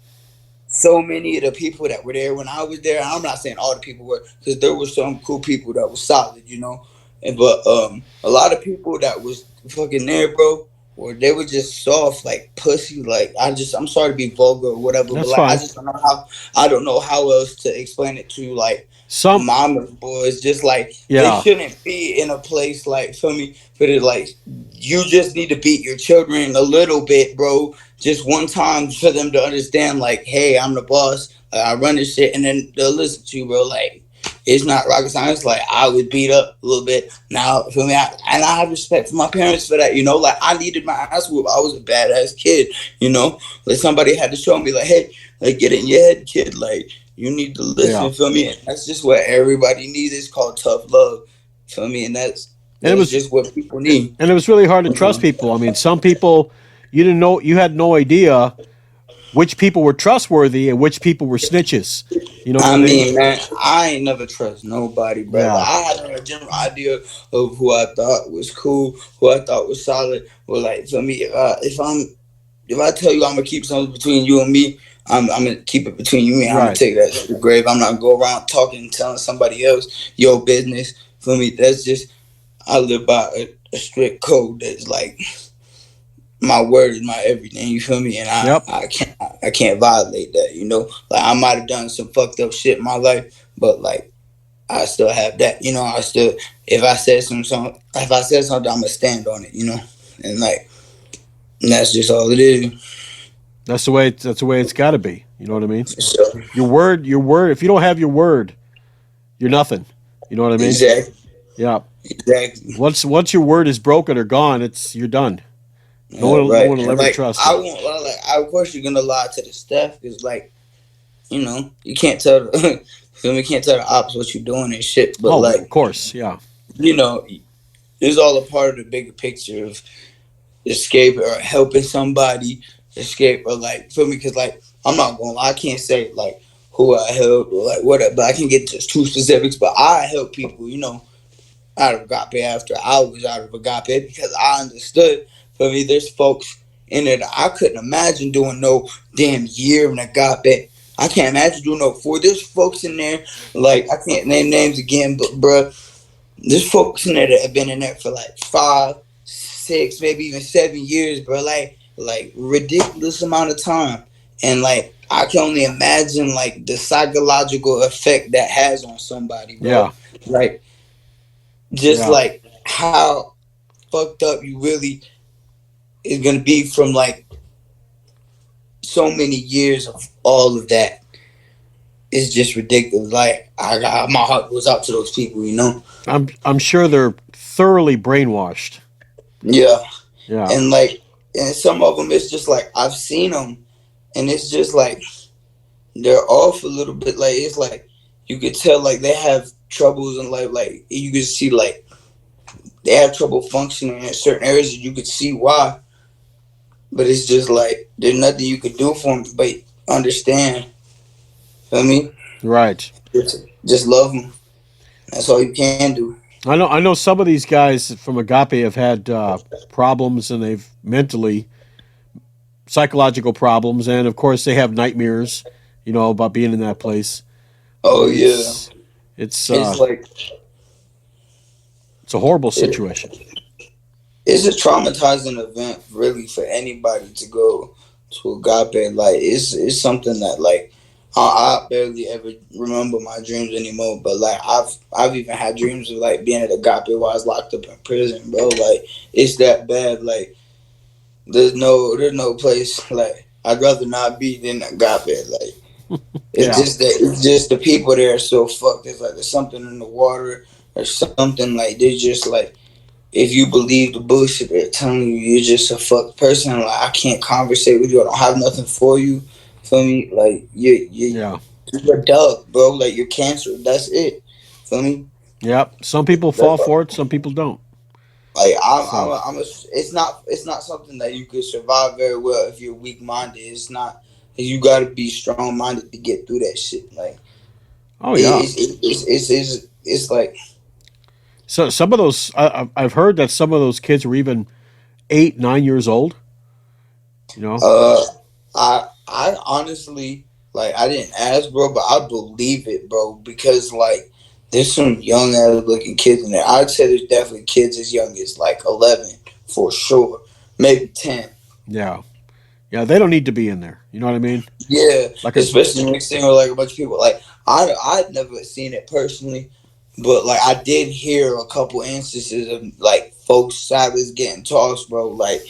[SPEAKER 2] so many of the people that were there when I was there. I'm not saying all the people were, because there were some cool people that was solid. But a lot of people that was fucking there, bro, or they were just soft like pussy. Like I'm sorry to be vulgar or whatever, but
[SPEAKER 1] That's
[SPEAKER 2] like
[SPEAKER 1] fine.
[SPEAKER 2] I don't know how else to explain it to like
[SPEAKER 1] Some.
[SPEAKER 2] mama's boys. Just like they
[SPEAKER 1] Yeah.
[SPEAKER 2] shouldn't be in a place like for me, but it like you just need to beat your children a little bit, bro, just one time for them to understand, like, hey, I'm the boss. Like, I run this shit, and then they'll listen to you, bro. Like, it's not rocket science. Like, I was beat up a little bit. Now, for me, and I have respect for my parents for that. Like, I needed my ass whooped. I was a badass kid. Like somebody had to show me, like, hey, like, get in your head, kid. Like, you need to
[SPEAKER 1] Yeah.
[SPEAKER 2] listen. Feel me? And that's just what everybody needs. It's called tough love. Feel me? And that's
[SPEAKER 1] And it
[SPEAKER 2] that's
[SPEAKER 1] was
[SPEAKER 2] just what people need.
[SPEAKER 1] and it was really hard to trust people. I mean, some people you didn't know, you had no idea which people were trustworthy and which people were snitches. You know what I
[SPEAKER 2] I
[SPEAKER 1] mean?
[SPEAKER 2] mean, man, I ain't never trust nobody, bro. Like,
[SPEAKER 1] Yeah.
[SPEAKER 2] I had a general idea of who I thought was cool, who I thought was solid. But like for me, if I tell you I'm gonna keep something between you and me, I'm gonna keep it between you and me. I'm gonna
[SPEAKER 1] Right.
[SPEAKER 2] take that to the grave. I'm not gonna go around talking and telling somebody else your business. For me, that's just I live by a strict code that's like my word is my everything. You feel me? And
[SPEAKER 1] Yep.
[SPEAKER 2] I can't violate that. You know, like I might have done some fucked up shit in my life, but like I still have that. You know, I still if I said something, I'm gonna stand on it. You know, and like and that's just all it is.
[SPEAKER 1] That's the way it's got to be. You know what I mean?
[SPEAKER 2] So
[SPEAKER 1] Your word. If you don't have your word, you're nothing. You know what I mean?
[SPEAKER 2] exactly,
[SPEAKER 1] Yeah.
[SPEAKER 2] exactly.
[SPEAKER 1] Once your word is broken or gone, it's you're done.
[SPEAKER 2] Yeah,
[SPEAKER 1] No
[SPEAKER 2] right.
[SPEAKER 1] one will
[SPEAKER 2] And
[SPEAKER 1] ever
[SPEAKER 2] like
[SPEAKER 1] trust
[SPEAKER 2] I
[SPEAKER 1] you.
[SPEAKER 2] won't like of course you're gonna lie to the staff because like you know you can't tell the feel me can't tell the ops what you're doing and shit. But
[SPEAKER 1] Oh, of
[SPEAKER 2] like
[SPEAKER 1] course. Yeah.
[SPEAKER 2] you know it's all a part of the bigger picture of escape or helping somebody escape or like feel me because like I'm not gonna lie, I can't say like who I helped or like whatever, but I can get just too specifics. But I help people, you know, out of Agape after I was out of Agape because I understood. For me, there's folks in it I couldn't imagine doing no damn year in Agape. I can't imagine doing no four. There's folks in there like I can't name names again, but bruh, there's folks in there that have been in there for like 5, 6, maybe even 7 years, bro. Like ridiculous amount of time, and like I can only imagine like the psychological effect that has on somebody,
[SPEAKER 1] Yeah.
[SPEAKER 2] bro. Like just
[SPEAKER 1] Yeah.
[SPEAKER 2] like how fucked up you really is gonna be from like so many years of all of that. It's just ridiculous. Like I got my heart goes out to those people, you know.
[SPEAKER 1] I'm sure they're thoroughly brainwashed.
[SPEAKER 2] Yeah,
[SPEAKER 1] Yeah.
[SPEAKER 2] and like and some of them it's just like I've seen them, and it's just like they're off a little bit. Like it's like you could tell like they have troubles in life. Like you could see like they have trouble functioning in certain areas, and you could see why. But it's just like there's nothing you could do for them but understand. Feel me?
[SPEAKER 1] Right.
[SPEAKER 2] Just love them. That's all you can do.
[SPEAKER 1] I know some of these guys from Agape have had problems and they've mentally psychological problems and of course they have nightmares, you know, about being in that place.
[SPEAKER 2] Oh yeah,
[SPEAKER 1] It's it's
[SPEAKER 2] it's
[SPEAKER 1] uh
[SPEAKER 2] like
[SPEAKER 1] it's a horrible
[SPEAKER 2] it,
[SPEAKER 1] situation.
[SPEAKER 2] it's a traumatizing event really for anybody to go to Agape. Like it's something that like I barely ever remember my dreams anymore. But like I've even had dreams of like being at Agape while I was locked up in prison, bro. Like it's that bad. Like there's no place like I'd rather not be than Agape. Like
[SPEAKER 1] Yeah.
[SPEAKER 2] it's just the people there are so fucked. It's like there's something in the water or something like they're just like if you believe the bullshit they're telling you, you're just a fucked person. Like I can't conversate with you. I don't have nothing for you. Feel me? Like
[SPEAKER 1] Yeah.
[SPEAKER 2] you're dug, bro. Like you're cancer. That's it. Feel me?
[SPEAKER 1] Yep. Some people fall
[SPEAKER 2] That's
[SPEAKER 1] for it, some people don't.
[SPEAKER 2] like
[SPEAKER 1] So,
[SPEAKER 2] I'm a. It's not something that you could survive very well if you're weak minded. It's not. You got to be strong minded to get through that shit. Like
[SPEAKER 1] oh yeah.
[SPEAKER 2] it's like
[SPEAKER 1] So some of those I've heard that some of those kids were even 8, 9 years old, you know.
[SPEAKER 2] Uh, I honestly like I didn't ask, bro, but I believe it, bro, because like there's some young ass looking kids in there. I'd say there's definitely kids as young as like 11 for sure, maybe 10.
[SPEAKER 1] Yeah. Yeah, they don't need to be in there. You know what I mean?
[SPEAKER 2] Yeah,
[SPEAKER 1] Like a
[SPEAKER 2] especially mixed in with like a bunch of people. Like I'd never seen it personally, but like I did hear a couple instances of like folks salads getting tossed, bro. Like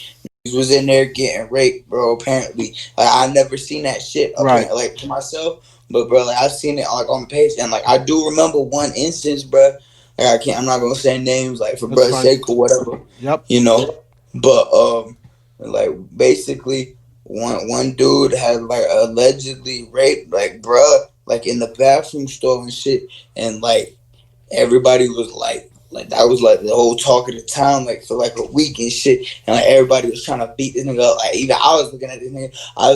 [SPEAKER 2] was in there getting raped, bro. Apparently, like I never seen that shit.
[SPEAKER 1] right.
[SPEAKER 2] Apparently, like to myself, but bro, like I've seen it like on the page, and like I do remember one instance, bro. Like I can't, I'm not gonna say names, like for
[SPEAKER 1] That's
[SPEAKER 2] bro's
[SPEAKER 1] fine.
[SPEAKER 2] sake or whatever,
[SPEAKER 1] Yep.
[SPEAKER 2] you know. But like basically, one dude had like allegedly raped like bruh, like in the bathroom stall and shit, and like everybody was like that was like the whole talk of the town like for like a week and shit, and like everybody was trying to beat this nigga up. Like even I was looking at this nigga, I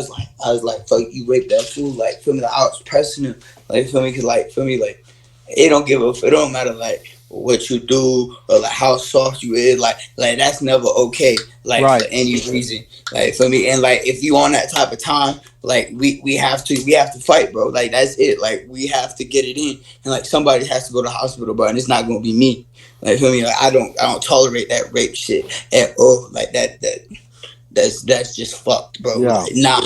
[SPEAKER 2] was like fuck you raped that fool, like feel me, like I was pressing him, like feel me, cause like feel me, like it don't matter, like what you do or like how soft you is, like that's never okay, like for
[SPEAKER 1] Right.
[SPEAKER 2] any reason, like for me. And like if you on that type of time, like we have to fight, bro. Like that's it. Like we have to get it in, and like somebody has to go to the hospital, bro. And it's not gonna be me. Like for me, like I don't tolerate that rape shit at all. Like that's just fucked, bro.
[SPEAKER 1] Yeah.
[SPEAKER 2] Like nah,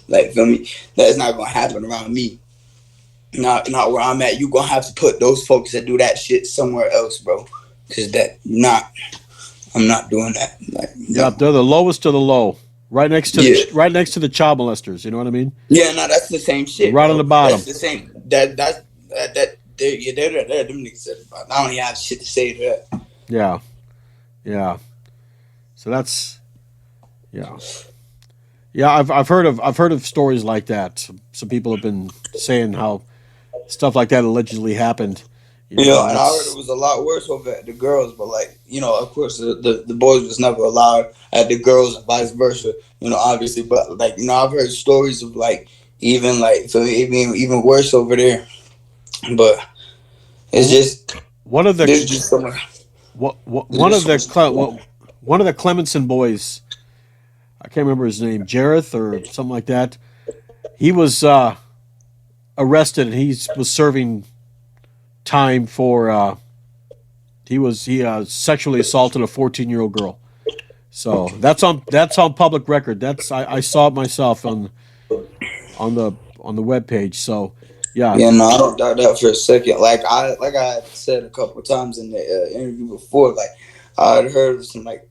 [SPEAKER 2] like feel me, that's not gonna happen around me. Not where I'm at. You gonna have to put those folks that do that shit somewhere else, bro. Cause that not, I'm not doing that. Like
[SPEAKER 1] Yeah.
[SPEAKER 2] no.
[SPEAKER 1] They're the lowest of the low.
[SPEAKER 2] Yeah,
[SPEAKER 1] Right next to the child molesters. You know what I mean?
[SPEAKER 2] yeah, no, that's the same
[SPEAKER 1] They're
[SPEAKER 2] shit,
[SPEAKER 1] right on the
[SPEAKER 2] bro.
[SPEAKER 1] bottom.
[SPEAKER 2] That's the same. That yeah, they're them niggas. I don't even have shit to say to that.
[SPEAKER 1] Yeah. Yeah. So that's yeah. Yeah. I've heard of stories like that. Some people have been saying how stuff like that allegedly happened. You
[SPEAKER 2] You
[SPEAKER 1] know,
[SPEAKER 2] know,
[SPEAKER 1] and
[SPEAKER 2] and I heard it
[SPEAKER 1] it's
[SPEAKER 2] was a lot worse over at the girls, but like, of course the boys was never allowed at the girls and vice versa, obviously. But like, I've heard stories of like even like so even worse over there. But it's
[SPEAKER 1] well,
[SPEAKER 2] just
[SPEAKER 1] one of the
[SPEAKER 2] there's just so much
[SPEAKER 1] one
[SPEAKER 2] there's
[SPEAKER 1] of
[SPEAKER 2] so
[SPEAKER 1] the
[SPEAKER 2] much going on.
[SPEAKER 1] one of the Clemenson boys. I can't remember his name, Jareth or something like that. He was arrested and he was serving time for he sexually assaulted a 14-year-old girl. So that's on public record. I saw it myself on the on the web page. So yeah,
[SPEAKER 2] Yeah, no, I don't doubt that for a second. Like I had said a couple of times in the interview before, like I had heard of some like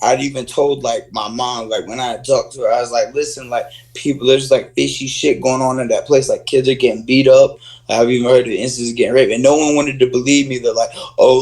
[SPEAKER 2] I'd even told like my mom like when I talked to her, I was like, listen, like people, there's like fishy shit going on in that place. Like kids are getting beat up. I've even heard of instances getting raped, and no one wanted to believe me that like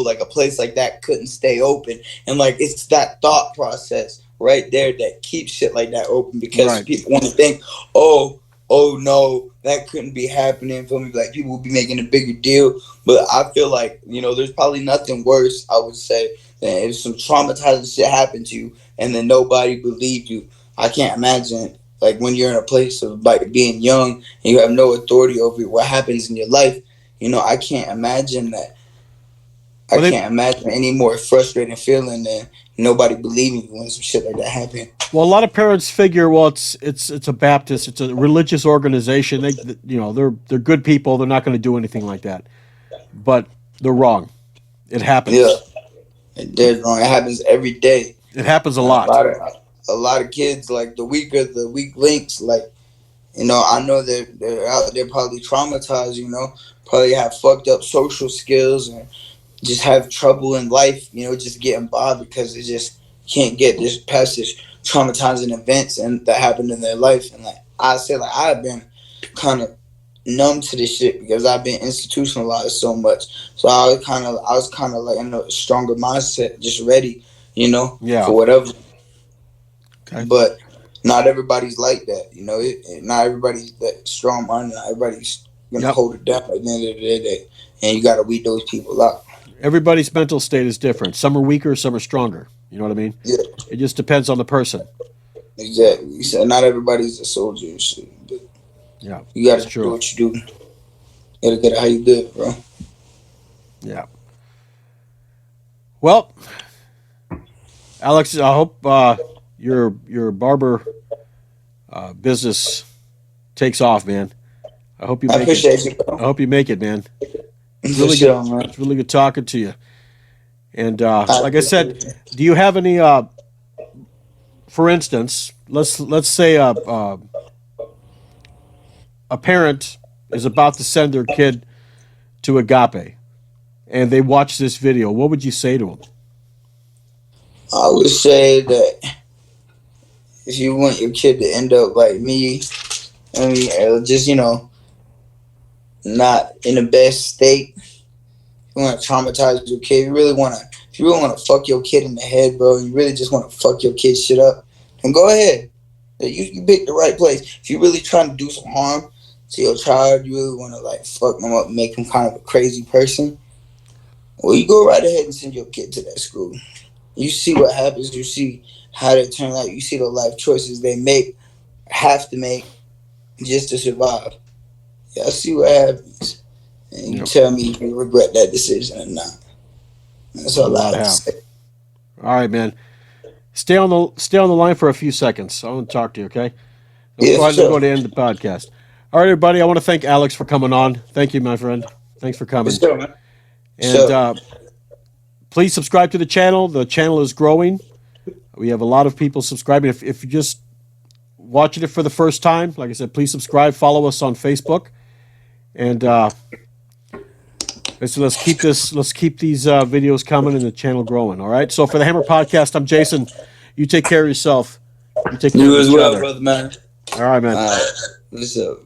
[SPEAKER 2] like a place like that couldn't stay open. And like it's that thought process right there that keeps shit like that open because
[SPEAKER 1] right.
[SPEAKER 2] people want to think, oh no, that couldn't be happening for me. Like people would be making a bigger deal. But I feel like, there's probably nothing worse, I would say, than if some traumatizing shit happened to you and then nobody believed you. I can't imagine like when you're in a place of like being young and you have no authority over what happens in your life. I can't imagine that. I
[SPEAKER 1] Well, they
[SPEAKER 2] can't imagine any more frustrating feeling than nobody believing you when some shit like that happened.
[SPEAKER 1] well, a lot of parents figure, well, it's a Baptist, it's a religious organization. They're good people. They're not going to do anything like that. But they're wrong. It
[SPEAKER 2] Yeah,
[SPEAKER 1] happens.
[SPEAKER 2] dead wrong. It happens every day.
[SPEAKER 1] It happens a
[SPEAKER 2] And
[SPEAKER 1] lot.
[SPEAKER 2] a lot of kids like the weak links, like I know they're out there probably traumatized, probably have fucked up social skills and just have trouble in life, just getting by because they just can't get this past this traumatizing events and that happened in their life. And like I said, like I've been kind of numb to this shit because I've been institutionalized so much. So I was kind of like in a stronger mindset, just ready,
[SPEAKER 1] Yeah.
[SPEAKER 2] for whatever.
[SPEAKER 1] Okay.
[SPEAKER 2] But not everybody's like that, not everybody's that strong minded. Not everybody's gonna
[SPEAKER 1] Yep.
[SPEAKER 2] hold it down at the end of the day, and you gotta weed those people out.
[SPEAKER 1] Everybody's mental state is different. Some are weaker, some are stronger. You know what I mean?
[SPEAKER 2] Yeah,
[SPEAKER 1] It just depends on the person.
[SPEAKER 2] exactly. So not everybody's a soldier and shit, but
[SPEAKER 1] Yeah,
[SPEAKER 2] you
[SPEAKER 1] that's
[SPEAKER 2] gotta do
[SPEAKER 1] true.
[SPEAKER 2] what you do. You gotta get it how you live, bro.
[SPEAKER 1] Yeah. Well, Alex, I hope your barber business takes off, man. I hope you
[SPEAKER 2] I
[SPEAKER 1] make it.
[SPEAKER 2] appreciate you,
[SPEAKER 1] I
[SPEAKER 2] bro.
[SPEAKER 1] hope you make it, man. It's
[SPEAKER 2] For
[SPEAKER 1] really good.
[SPEAKER 2] sure, man.
[SPEAKER 1] It's really good talking to you. And
[SPEAKER 2] I
[SPEAKER 1] like I said,
[SPEAKER 2] appreciate you.
[SPEAKER 1] do you have any? For instance, let's say a parent is about to send their kid to Agape, and they watch this video. What would you say to them?
[SPEAKER 2] I would say that if you want your kid to end up like me, I mean, just not in the best state. You want to traumatize your kid. If you really want to fuck your kid in the head, bro. You really just want to fuck your kid shit up. Then go ahead. You picked the right place. If you really trying to do some harm to your child, you really want to like fuck them up, make them kind of a crazy person. Well, you go right ahead and send your kid to that school. You see what happens. You see how they turn out. You see the life choices they have to make just to survive. Yeah, I see what happens. and you
[SPEAKER 1] Yep.
[SPEAKER 2] tell me if you regret that decision or not. That's all I
[SPEAKER 1] Well,
[SPEAKER 2] have to
[SPEAKER 1] how?
[SPEAKER 2] say.
[SPEAKER 1] All right, man. Stay on the line for a few seconds. I want to talk to you, okay? And we'll
[SPEAKER 2] Yeah,
[SPEAKER 1] go
[SPEAKER 2] for
[SPEAKER 1] ahead and
[SPEAKER 2] sure.
[SPEAKER 1] go to end the podcast. All right, everybody. I want to thank Alex for coming on. Thank you, my friend. Thanks for
[SPEAKER 2] For
[SPEAKER 1] coming.
[SPEAKER 2] sure, man.
[SPEAKER 1] And
[SPEAKER 2] Sure.
[SPEAKER 1] please subscribe to the channel. The channel is growing. We have a lot of people subscribing. If you're just watching it for the first time, like I said, please subscribe. Follow us on Facebook. And let's keep this. Let's keep these videos coming and the channel growing. All right. So for the Hammer Podcast, I'm Jason. You take care of yourself. You take care of
[SPEAKER 2] You as
[SPEAKER 1] each
[SPEAKER 2] well,
[SPEAKER 1] other.
[SPEAKER 2] brother, man.
[SPEAKER 1] All right, man.
[SPEAKER 2] All right. What's up?